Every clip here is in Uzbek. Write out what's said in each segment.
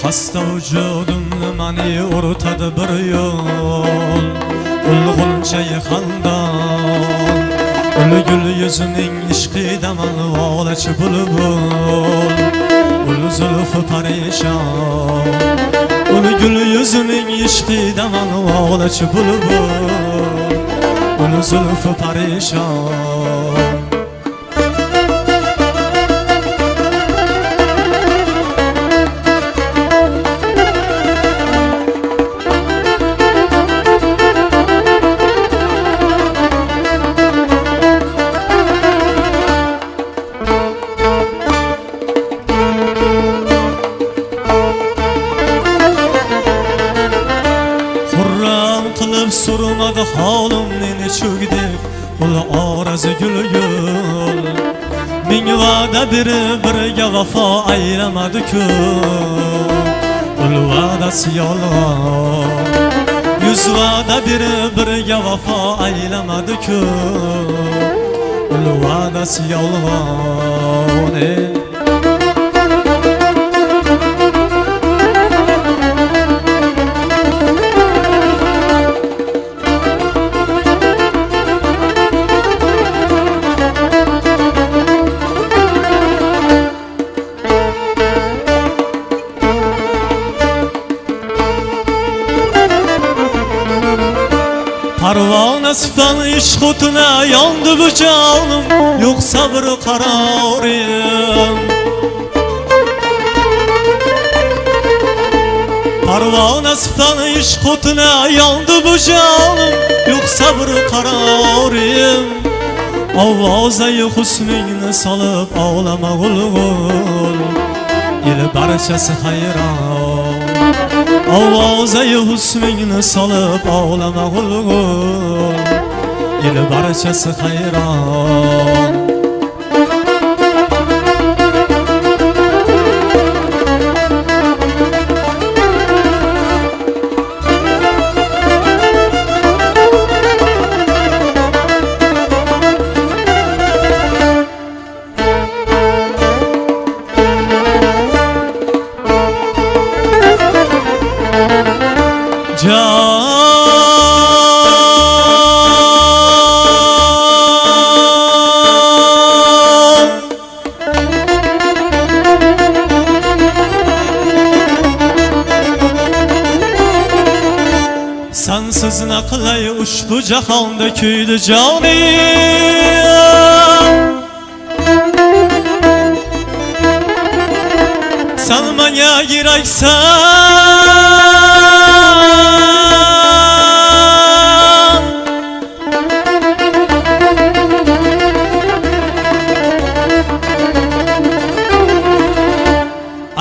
Hasta vücudumni mani o'rtadi bir yo'l, ulg'unchayi xandon, ul-gul yuzining ishqida malvolachi bulbul, ul zulfi parishon, ul-gul yuzining ishqida malvolachi bulbul, ul zulfi parishon. Qilib surmadi holim meni cho'gdek ul orazi gul ming va'da berib birga vafo aylamadi-ku ul va'dasi yolg'on yuz va'da berib birga vafo aylamadi-ku ul va'dasi yolg'on Parvona sifan ishq o'tuna yondi bu jonim, yo'q sabr qarorim. Parvona sifan ishq o'tuna yondi bu jonim, yo'q sabr qarorim. Ovozay husningni solib ağlama g'ulg'ul, el barchasi hayron. Ovozay husningni solib ağlama g'ulg'ul, el barchasi hayron. Sensiz ne qilay ushbu jahonda kuydi jonim, sen menga keraksan.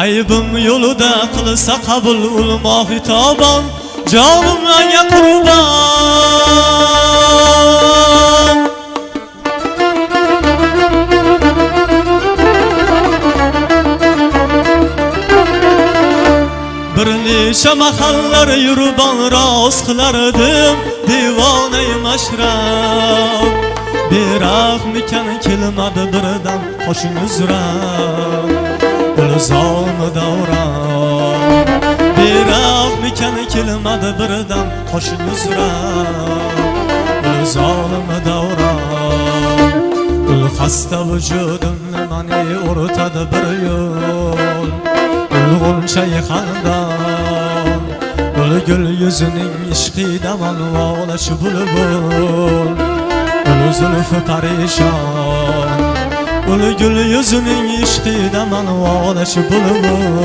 Aybim yo'lida qilsa qabul ul mohitobon, canım menga qurban. Bir necha mahallar yurban rost qilardim devonay mashrab, berahmikan kelmadi birdan qo'shin uzra ul zolmi davron. Berahmikan kelmadi birdan qo'shin uzra ul zolmi davron. Ul xasta vujudimni mani o'rtadi bir yo'l, ulg'unchayi xandon, ul-gul yuzining ishqida malvolachi bulbul, ul zulfi parishon, ul-gul yuzining ishqida malvolachi bulbul,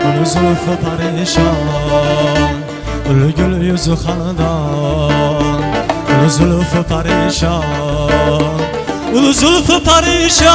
ul zulfi parishon, ul-gul yuzi xandon, ul zulfi parishon, ul zulfi parishon.